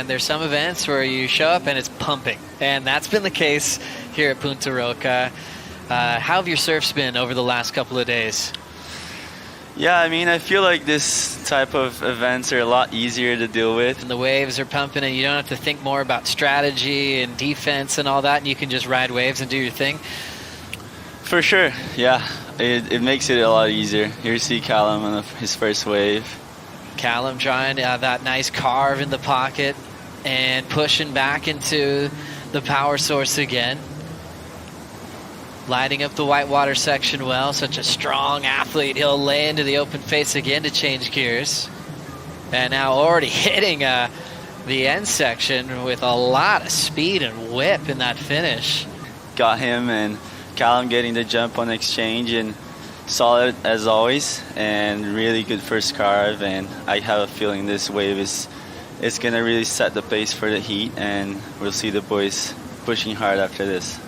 and there's some events where you show up and it's pumping. And that's been the case here at Punta Roca. How have your surfs been over the last couple of days? Yeah, I mean, I feel like this type of events are a lot easier to deal with. And the waves are pumping and you don't have to think more about strategy and defense and all that, and you can just ride waves and do your thing. For sure, yeah. It makes it a lot easier. Here you see Callum on his first wave. Callum trying that nice carve in the pocket and pushing back into the power source again. Lighting up the whitewater section well. Such a strong athlete. He'll lay into the open face again to change gears. And now already hitting the end section with a lot of speed and whip in that finish. Got him and Callum getting the jump on exchange, and solid as always, and really good first carve. And I have a feeling this wave is going to really set the pace for the heat, and we'll see the boys pushing hard after this.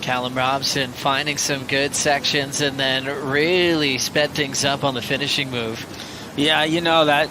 Callum Robson finding some good sections and then really sped things up on the finishing move. Yeah, you know, that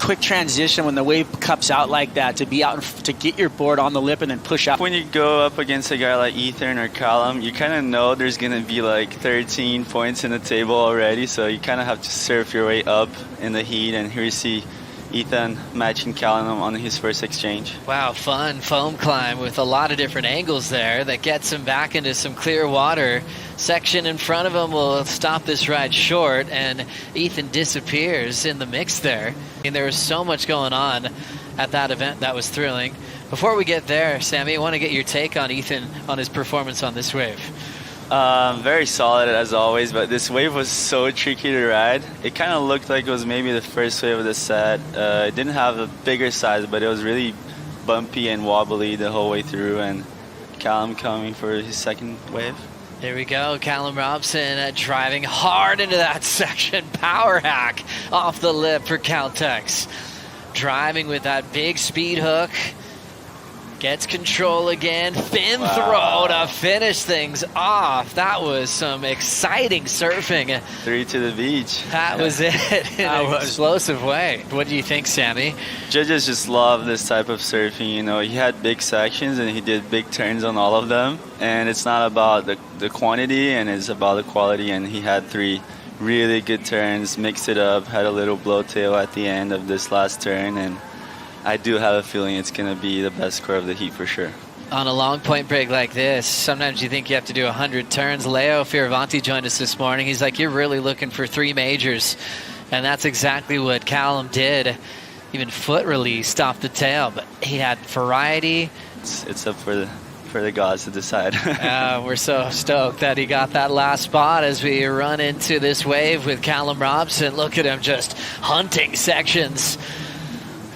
quick transition when the wave cups out like that, to be out to get your board on the lip and then push out. When you go up against a guy like Ethan or Callum, you kind of know there's going to be like 13 points in the table already, so you kind of have to surf your way up in the heat. And here you see Ethan matching Callum on his first exchange. Wow, fun foam climb with a lot of different angles there that gets him back into some clear water. Section in front of him will stop this ride short, and Ethan disappears in the mix there. And there was so much going on at that event that was thrilling. Before we get there, Sammy, I want to get your take on Ethan, on his performance on this wave. Very solid as always, but this wave was so tricky to ride. It kind of looked like it was maybe the first wave of the set. It didn't have a bigger size, but it was really bumpy and wobbly the whole way through, and Callum coming for his second wave. There we go, Callum Robson driving hard into that section. Power hack off the lip for Caltex. Driving with that big speed hook. Gets control again. Fin throw to finish things off. That was some exciting surfing. 3 to the beach. That was it in an explosive way. What do you think, Sammy? Judges just love this type of surfing. You know, he had big sections and he did big turns on all of them. And it's not about the quantity, and it's about the quality. And he had 3 really good turns, mixed it up, had a little blow tail at the end of this last turn, and I do have a feeling it's going to be the best score of the heat for sure. On a long point break like this, sometimes you think you have to do 100 turns. Leo Fioravanti joined us this morning. He's like, you're really looking for 3 majors. And that's exactly what Callum did. Even foot released off the tail, but he had variety. It's up for the gods to decide. We're so stoked that he got that last spot as we run into this wave with Callum Robson. Look at him just hunting sections.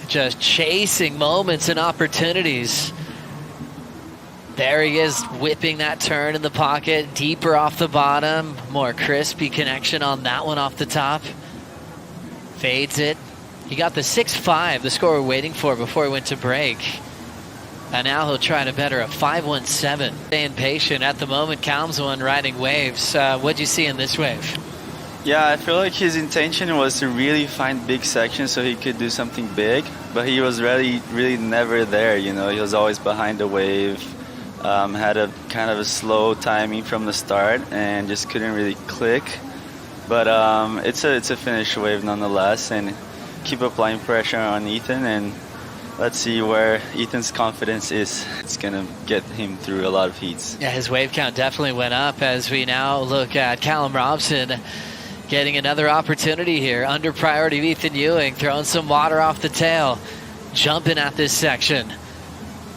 Just chasing moments and opportunities. There he is, whipping that turn in the pocket, deeper off the bottom. More crispy connection on that one off the top. Fades it. He got the 6.5, the score we're waiting for before he went to break. And now he'll try to better a 5.17. Staying patient at the moment. Callum's the one riding waves. What'd you see in this wave? Yeah, I feel like his intention was to really find big sections so he could do something big, but he was really never there. You know, he was always behind the wave, had a kind of a slow timing from the start, and just couldn't really click. But it's a finished wave nonetheless, and keep applying pressure on Ethan, and let's see where Ethan's confidence is. It's going to get him through a lot of heats. Yeah, his wave count definitely went up as we now look at Callum Robson getting another opportunity here. Under priority of E.Ewing, throwing some water off the tail, jumping at this section.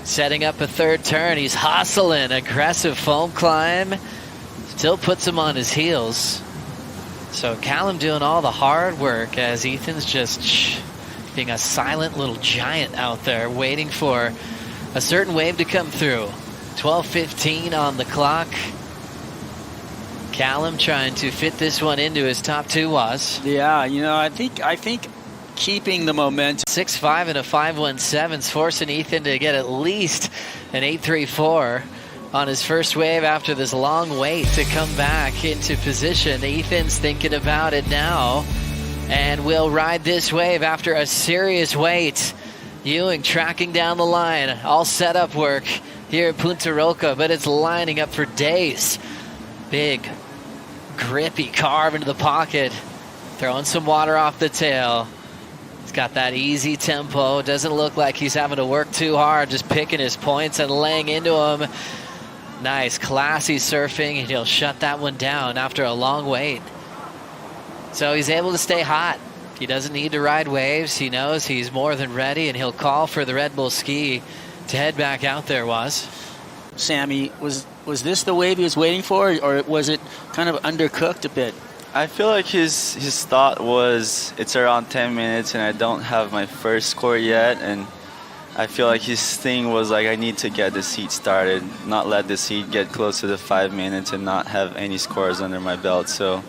Setting up a third turn. He's hustling. Aggressive foam climb. Still puts him on his heels. So Callum doing all the hard work as Ethan's just being a silent little giant out there waiting for a certain wave to come through. 12:15 on the clock. Callum trying to fit this one into his top 2 was. Yeah, you know, I think keeping the momentum. 6.5 and a 5.17 is forcing Ethan to get at least an 8.34 on his first wave after this long wait to come back into position. Ethan's thinking about it now and will ride this wave after a serious wait. Ewing tracking down the line. All setup work here at Punta Roca, but it's lining up for days. Big, grippy carve into the pocket. Throwing some water off the tail. He's got that easy tempo. Doesn't look like he's having to work too hard. Just picking his points and laying into them. Nice, classy surfing, and he'll shut that one down after a long wait. So he's able to stay hot. He doesn't need to ride waves. He knows he's more than ready, and he'll call for the Red Bull ski to head back out there, Sammy, was this the wave he was waiting for, or was it kind of undercooked a bit? I feel like his thought was it's around 10 minutes and I don't have my first score yet, and I feel like his thing was like, I need to get this heat started, not let this heat get close to the 5 minutes and not have any scores under my belt. So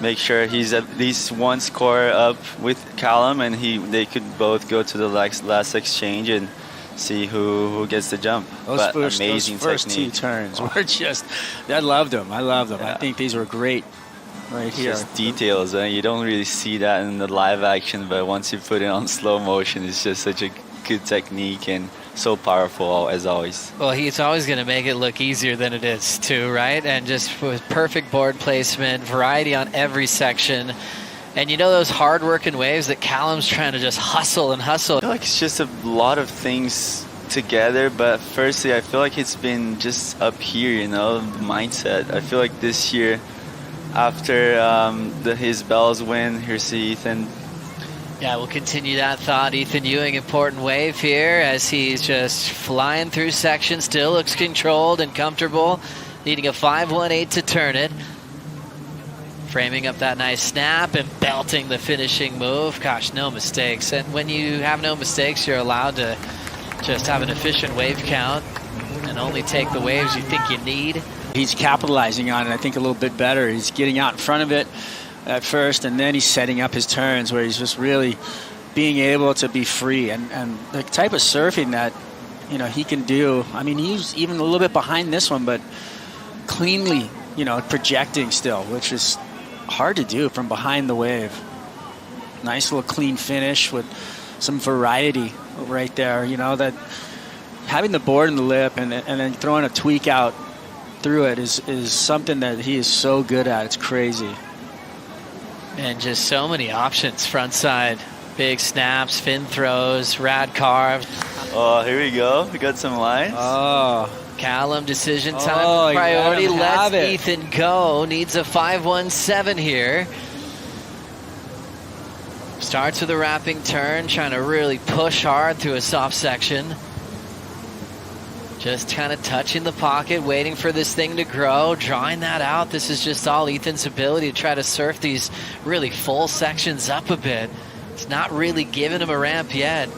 make sure he's at least one score up with Callum, and they could both go to the last exchange and see who gets the jump. Those amazing first technique. 2 turns were just, I loved them. Yeah. I think these were great right here. Just details, and you don't really see that in the live action, but once you put it on slow motion, it's just such a good technique and so powerful as always. Well, he's always going to make it look easier than it is too, right? And just with perfect board placement, variety on every section. And you know those hard-working waves that Callum's trying to just hustle and hustle. I feel like it's just a lot of things together, but firstly, I feel like it's been just up here, you know, the mindset. I feel like this year, after his Bells win, here's Ethan. Yeah, we'll continue that thought. E.Ewing, important wave here as he's just flying through section. Still looks controlled and comfortable. Needing a 5-1-8 to turn it. Framing up that nice snap and belting the finishing move. Gosh, no mistakes. And when you have no mistakes, you're allowed to just have an efficient wave count and only take the waves you think you need. He's capitalizing on it, I think, a little bit better. He's getting out in front of it at first, and then he's setting up his turns where he's just really being able to be free. And the type of surfing that, you know, he can do, I mean, he's even a little bit behind this one, but cleanly, you know, projecting still, which is hard to do from behind the wave. Nice little clean finish with some variety right there, you know, that having the board in the lip and then throwing a tweak out through it is something that he is so good at. It's crazy. And just so many options front side. Big snaps, fin throws, rad carve. Oh, here we go. We got some lines. Oh, Callum, decision time. Priority, lets Ethan go. Needs a 5-1-7 here. Starts with a wrapping turn, trying to really push hard through a soft section. Just kind of touching the pocket, waiting for this thing to grow, drawing that out. This is just all Ethan's ability to try to surf these really full sections up a bit. It's not really giving him a ramp yet.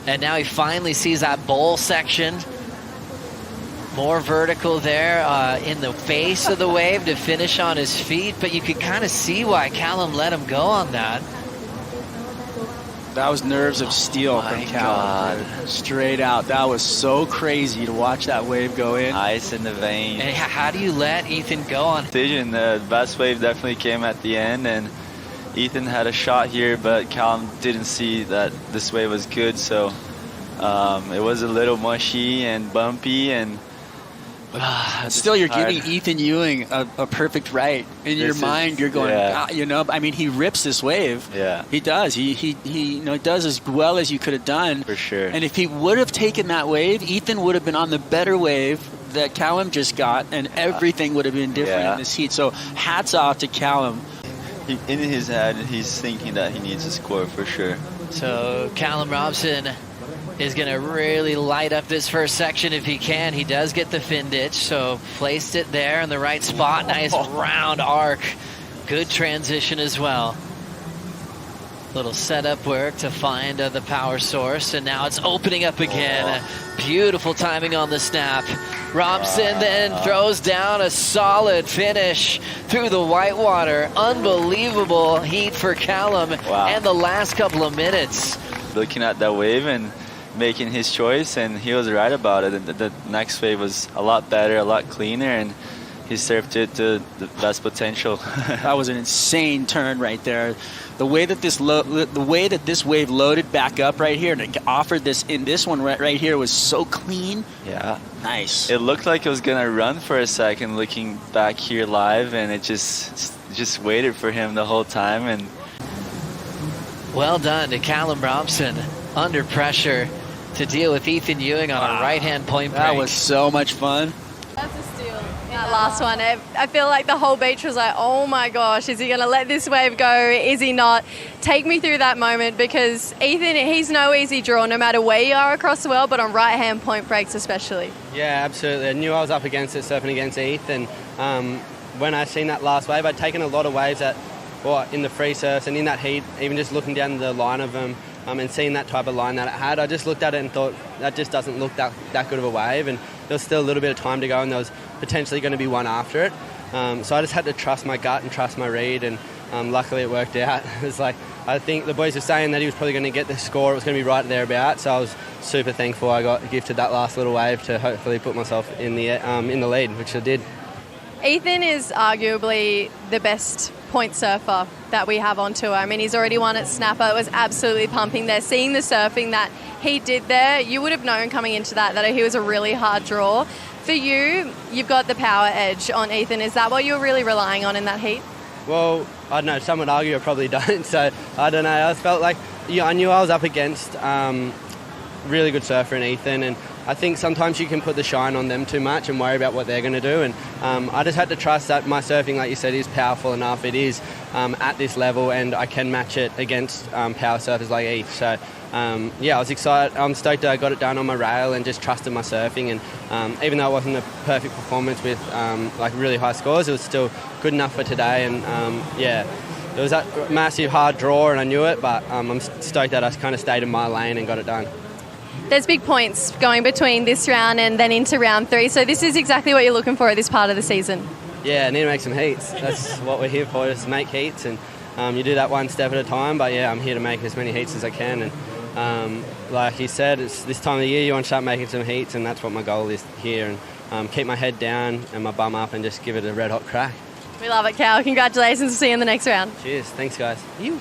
And now he finally sees that bowl section. More vertical there in the face of the wave to finish on his feet. But you can kind of see why Callum let him go on that. That was nerves of steel from Callum. Straight out. That was so crazy to watch that wave go in. Ice in the vein. And how do you let Ethan go on? The best wave definitely came at the end, and Ethan had a shot here, but Callum didn't see that this wave was good, so it was a little mushy and bumpy, and still, you're giving E.Ewing a perfect right. In your mind, you're going, you know, I mean, he rips this wave. Yeah. He does. He you know, does as well as you could have done. For sure. And if he would have taken that wave, Ethan would have been on the better wave that Callum just got, and everything would have been different in this heat. So hats off to Callum. In his head, he's thinking that he needs a score for sure. So Callum Robson is going to really light up this first section if he can. He does get the fin ditch, so placed it there in the right spot. Nice round arc. Good transition as well. Little setup work to find the power source, and now it's opening up again. Beautiful timing on the snap. Robson then throws down a solid finish through the whitewater. Unbelievable heat for Callum and the last couple of minutes. Looking at that wave and making his choice, and he was right about it. The next wave was a lot better, a lot cleaner, and he surfed it to the best potential. That was an insane turn right there. The way that this wave loaded back up right here and it offered this in this one right here was so clean. Yeah. Nice. It looked like it was gonna run for a second looking back here live, and it just waited for him the whole time. And Well done to Callum Robson under pressure to deal with E.Ewing on a right-hand point break. That was so much fun. That's a steal. That last one, I feel like the whole beach was like, oh my gosh, is he going to let this wave go? Is he not? Take me through that moment, because Ethan, he's no easy draw no matter where you are across the world, but on right-hand point breaks especially. Yeah, absolutely. I knew I was up against it, surfing against Ethan. When I seen that last wave, I'd taken a lot of waves in the free surfs and in that heat, even just looking down the line of them and seeing that type of line that it had, I just looked at it and thought, that just doesn't look that good of a wave, and there was still a little bit of time to go, and there was potentially going to be one after it. So I just had to trust my gut and trust my read, and luckily it worked out. It was like, I think the boys were saying that he was probably going to get the score, it was going to be right thereabouts, so I was super thankful I got gifted that last little wave to hopefully put myself in the lead, which I did. Ethan is arguably the best point surfer that we have on tour. I mean, he's already won at Snapper. It was absolutely pumping there. Seeing the surfing that he did there, you would have known coming into that he was a really hard draw. For you, you've got the power edge on Ethan. Is that what you're really relying on in that heat? Well, I don't know. Some would argue I probably don't. So I don't know. I just felt like I knew I was up against really good surfer in Ethan, and I think sometimes you can put the shine on them too much and worry about what they're going to do. And I just had to trust that my surfing, like you said, is powerful enough. It is at this level, and I can match it against power surfers like Eth. So I was excited. I'm stoked that I got it done on my rail and just trusted my surfing. And even though it wasn't a perfect performance with like really high scores, it was still good enough for today. And there was that massive hard draw, and I knew it, but I'm stoked that I kind of stayed in my lane and got it done. There's big points going between this round and then into round 3, so this is exactly what you're looking for at this part of the season. Yeah, I need to make some heats. That's what we're here for, is make heats, and you do that one step at a time. But yeah, I'm here to make as many heats as I can, and like he said, it's this time of the year you want to start making some heats, and that's what my goal is here, and keep my head down and my bum up and just give it a red hot crack. We love it, Cal. Congratulations. We'll see you in the next round. Cheers. Thanks, guys. You.